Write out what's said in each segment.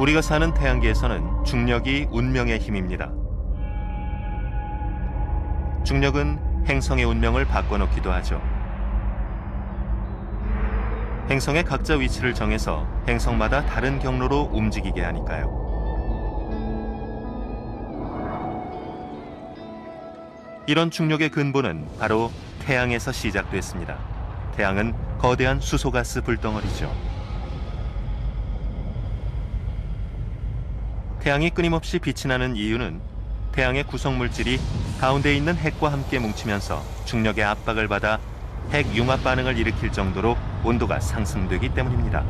우리가 사는 태양계에서는 중력이 운명의 힘입니다. 중력은 행성의 운명을 바꿔놓기도 하죠. 행성의 각자 위치를 정해서 행성마다 다른 경로로 움직이게 하니까요. 이런 중력의 근본은 바로 태양에서 시작됐습니다. 태양은 거대한 수소가스 불덩어리죠. 태양이 끊임없이 빛이 나는 이유는 태양의 구성물질이 가운데 있는 핵과 함께 뭉치면서 중력의 압박을 받아 핵 융합 반응을 일으킬 정도로 온도가 상승되기 때문입니다.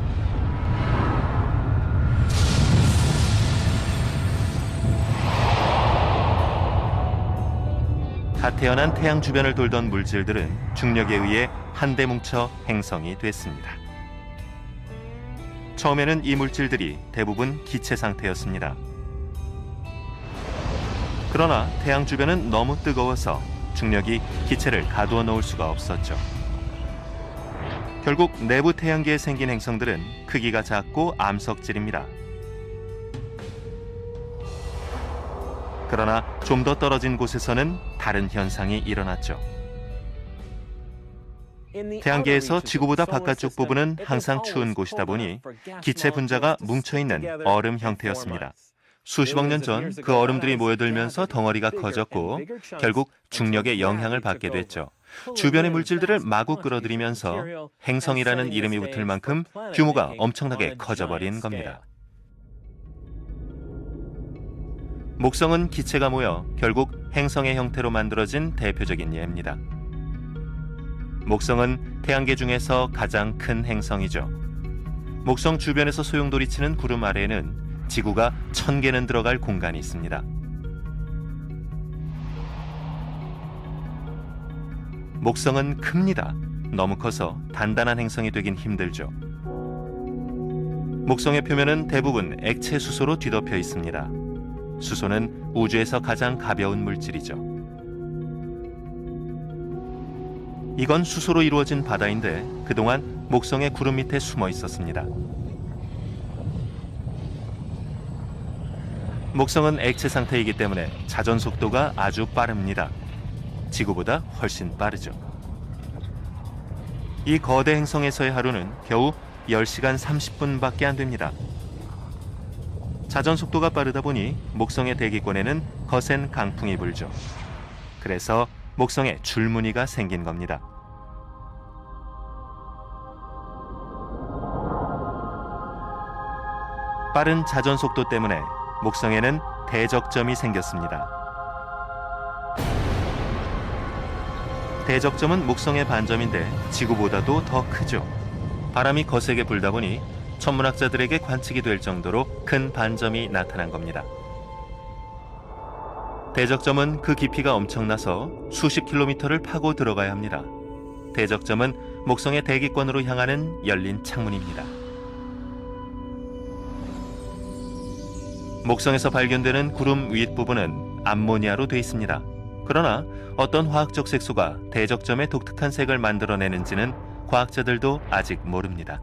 갓 태어난 태양 주변을 돌던 물질들은 중력에 의해 한데 뭉쳐 행성이 됐습니다. 처음에는 이 물질들이 대부분 기체 상태였습니다. 그러나 태양 주변은 너무 뜨거워서 중력이 기체를 가두어 놓을 수가 없었죠. 결국 내부 태양계에 생긴 행성들은 크기가 작고 암석질입니다. 그러나 좀 더 떨어진 곳에서는 다른 현상이 일어났죠. 태양계에서 지구보다 바깥쪽 부분은 항상 추운 곳이다 보니 기체 분자가 뭉쳐있는 얼음 형태였습니다. 수십억 년 전 그 얼음들이 모여들면서 덩어리가 커졌고 결국 중력의 영향을 받게 됐죠. 주변의 물질들을 마구 끌어들이면서 행성이라는 이름이 붙을 만큼 규모가 엄청나게 커져버린 겁니다. 목성은 기체가 모여 결국 행성의 형태로 만들어진 대표적인 예입니다. 목성은 태양계 중에서 가장 큰 행성이죠. 목성 주변에서 소용돌이치는 구름 아래에는 지구가 1000개는 들어갈 공간이 있습니다. 목성은 큽니다. 너무 커서 단단한 행성이 되긴 힘들죠. 목성의 표면은 대부분 액체 수소로 뒤덮여 있습니다. 수소는 우주에서 가장 가벼운 물질이죠. 이건 수소로 이루어진 바다인데 그동안 목성의 구름 밑에 숨어 있었습니다. 목성은 액체 상태이기 때문에 자전 속도가 아주 빠릅니다. 지구보다 훨씬 빠르죠. 이 거대 행성에서의 하루는 겨우 10시간 30분밖에 안 됩니다. 자전 속도가 빠르다 보니 목성의 대기권에는 거센 강풍이 불죠. 그래서 목성에 줄무늬가 생긴 겁니다. 빠른 자전 속도 때문에 목성에는 대적점이 생겼습니다. 대적점은 목성의 반점인데 지구보다도 더 크죠. 바람이 거세게 불다 보니 천문학자들에게 관측이 될 정도로 큰 반점이 나타난 겁니다. 대적점은 그 깊이가 엄청나서 수십 킬로미터를 파고 들어가야 합니다. 대적점은 목성의 대기권으로 향하는 열린 창문입니다. 목성에서 발견되는 구름 윗부분은 암모니아로 되어 있습니다. 그러나 어떤 화학적 색소가 대적점의 독특한 색을 만들어내는지는 과학자들도 아직 모릅니다.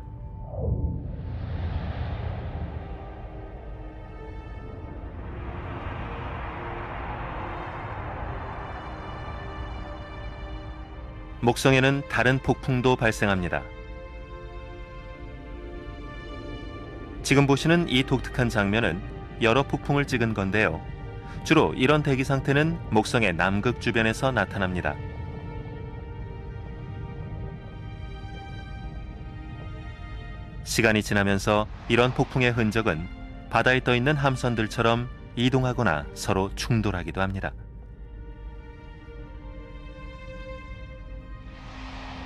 목성에는 다른 폭풍도 발생합니다. 지금 보시는 이 독특한 장면은 여러 폭풍을 찍은 건데요. 주로 이런 대기 상태는 목성의 남극 주변에서 나타납니다. 시간이 지나면서 이런 폭풍의 흔적은 바다에 떠 있는 함선들처럼 이동하거나 서로 충돌하기도 합니다.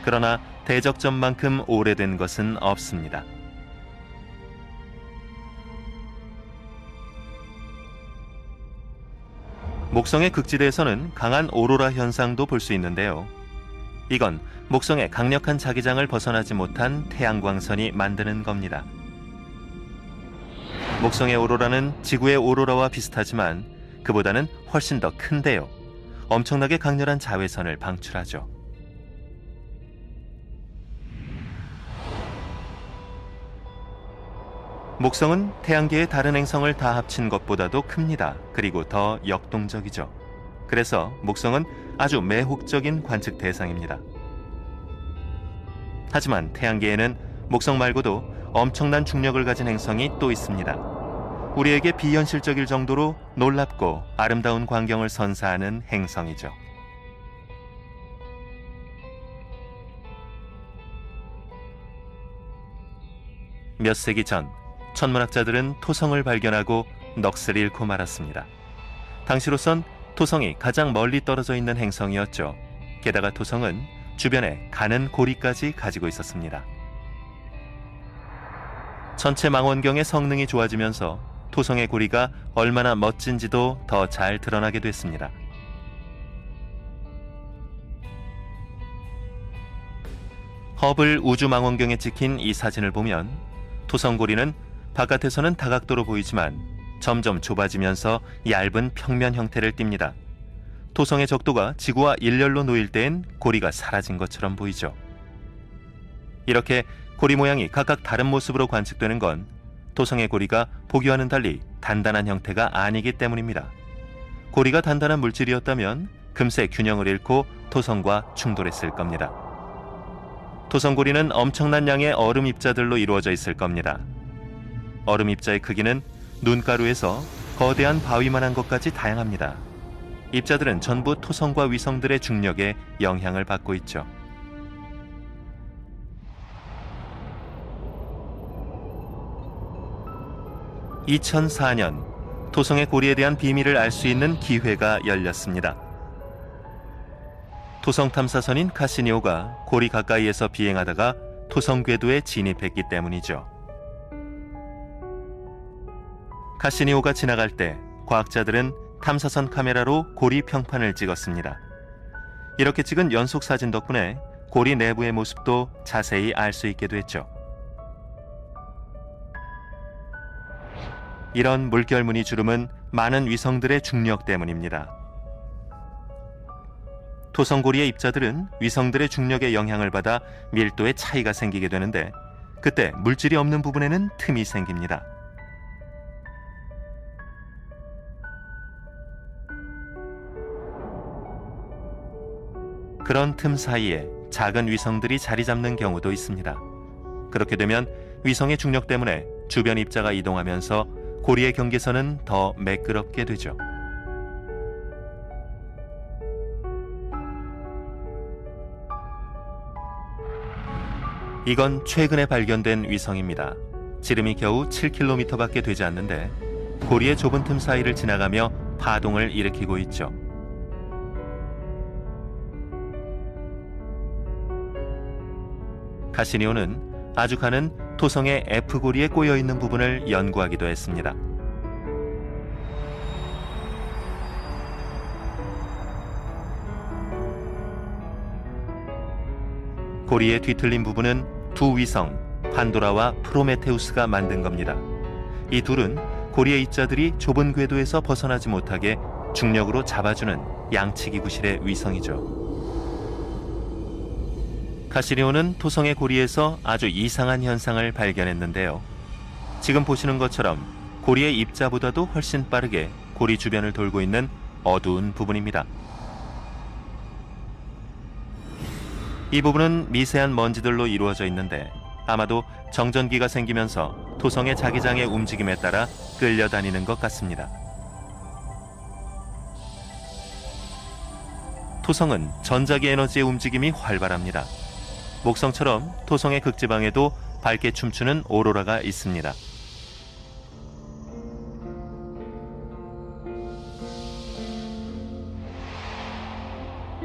그러나 대적점만큼 오래된 것은 없습니다. 목성의 극지대에서는 강한 오로라 현상도 볼 수 있는데요. 이건 목성의 강력한 자기장을 벗어나지 못한 태양광선이 만드는 겁니다. 목성의 오로라는 지구의 오로라와 비슷하지만 그보다는 훨씬 더 큰데요. 엄청나게 강렬한 자외선을 방출하죠. 목성은 태양계의 다른 행성을 다 합친 것보다도 큽니다. 그리고 더 역동적이죠. 그래서 목성은 아주 매혹적인 관측 대상입니다. 하지만 태양계에는 목성 말고도 엄청난 중력을 가진 행성이 또 있습니다. 우리에게 비현실적일 정도로 놀랍고 아름다운 광경을 선사하는 행성이죠. 몇 세기 전 천문학자들은 토성을 발견하고 넋을 잃고 말았습니다. 당시로선 토성이 가장 멀리 떨어져 있는 행성이었죠. 게다가 토성은 주변에 가는 고리까지 가지고 있었습니다. 전체 망원경의 성능이 좋아지면서 토성의 고리가 얼마나 멋진지도 더 잘 드러나게 됐습니다. 허블 우주망원경에 찍힌 이 사진을 보면 토성 고리는 바깥에서는 다각도로 보이지만 점점 좁아지면서 얇은 평면 형태를 띱니다. 토성의 적도가 지구와 일렬로 놓일 때엔 고리가 사라진 것처럼 보이죠. 이렇게 고리 모양이 각각 다른 모습으로 관측되는 건 토성의 고리가 보기와는 달리 단단한 형태가 아니기 때문입니다. 고리가 단단한 물질이었다면 금세 균형을 잃고 토성과 충돌했을 겁니다. 토성 고리는 엄청난 양의 얼음 입자들로 이루어져 있을 겁니다. 얼음 입자의 크기는 눈가루에서 거대한 바위만한 것까지 다양합니다. 입자들은 전부 토성과 위성들의 중력에 영향을 받고 있죠. 2004년 토성의 고리에 대한 비밀을 알 수 있는 기회가 열렸습니다. 토성 탐사선인 카시니오가 고리 가까이에서 비행하다가 토성 궤도에 진입했기 때문이죠. 카시니오가 지나갈 때 과학자들은 탐사선 카메라로 고리 평판을 찍었습니다. 이렇게 찍은 연속 사진 덕분에 고리 내부의 모습도 자세히 알 수 있게 됐죠. 이런 물결무늬 주름은 많은 위성들의 중력 때문입니다. 토성 고리의 입자들은 위성들의 중력에 영향을 받아 밀도의 차이가 생기게 되는데 그때 물질이 없는 부분에는 틈이 생깁니다. 그런 틈 사이에 작은 위성들이 자리 잡는 경우도 있습니다. 그렇게 되면 위성의 중력 때문에 주변 입자가 이동하면서 고리의 경계선은 더 매끄럽게 되죠. 이건 최근에 발견된 위성입니다. 지름이 겨우 7km밖에 되지 않는데 고리의 좁은 틈 사이를 지나가며 파동을 일으키고 있죠. 카시니오는 아주 가는 토성의 F고리에 꼬여있는 부분을 연구하기도 했습니다. 고리의 뒤틀린 부분은 두 위성, 판도라와 프로메테우스가 만든 겁니다. 이 둘은 고리의 입자들이 좁은 궤도에서 벗어나지 못하게 중력으로 잡아주는 양치기 구실의 위성이죠. 카시니오는 토성의 고리에서 아주 이상한 현상을 발견했는데요. 지금 보시는 것처럼 고리의 입자보다도 훨씬 빠르게 고리 주변을 돌고 있는 어두운 부분입니다. 이 부분은 미세한 먼지들로 이루어져 있는데 아마도 정전기가 생기면서 토성의 자기장의 움직임에 따라 끌려다니는 것 같습니다. 토성은 전자기 에너지의 움직임이 활발합니다. 목성처럼 토성의 극지방에도 밝게 춤추는 오로라가 있습니다.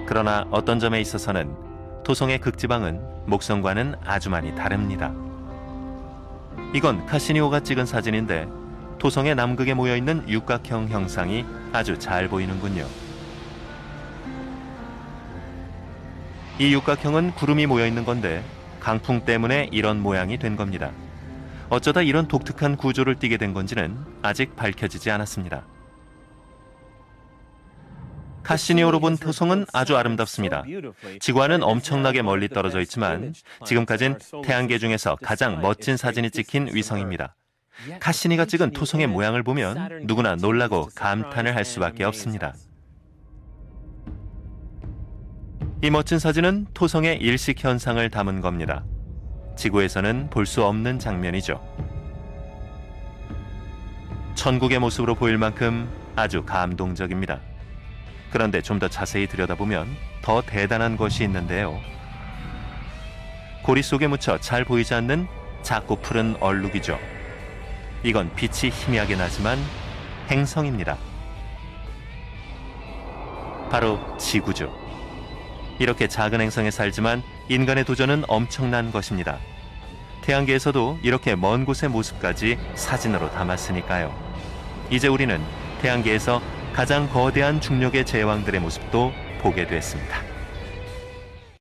그러나 어떤 점에 있어서는 토성의 극지방은 목성과는 아주 많이 다릅니다. 이건 카시니오가 찍은 사진인데 토성의 남극에 모여있는 육각형 형상이 아주 잘 보이는군요. 이 육각형은 구름이 모여있는 건데 강풍 때문에 이런 모양이 된 겁니다. 어쩌다 이런 독특한 구조를 띠게 된 건지는 아직 밝혀지지 않았습니다. 카시니오로 본 토성은 아주 아름답습니다. 지구와는 엄청나게 멀리 떨어져 있지만 지금까진 태양계 중에서 가장 멋진 사진이 찍힌 위성입니다. 카시니가 찍은 토성의 모양을 보면 누구나 놀라고 감탄을 할 수밖에 없습니다. 이 멋진 사진은 토성의 일식 현상을 담은 겁니다. 지구에서는 볼 수 없는 장면이죠. 천국의 모습으로 보일 만큼 아주 감동적입니다. 그런데 좀 더 자세히 들여다보면 더 대단한 것이 있는데요. 고리 속에 묻혀 잘 보이지 않는 작고 푸른 얼룩이죠. 이건 빛이 희미하게 나지만 행성입니다. 바로 지구죠. 이렇게 작은 행성에 살지만 인간의 도전은 엄청난 것입니다. 태양계에서도 이렇게 먼 곳의 모습까지 사진으로 담았으니까요. 이제 우리는 태양계에서 가장 거대한 중력의 제왕들의 모습도 보게 됐습니다.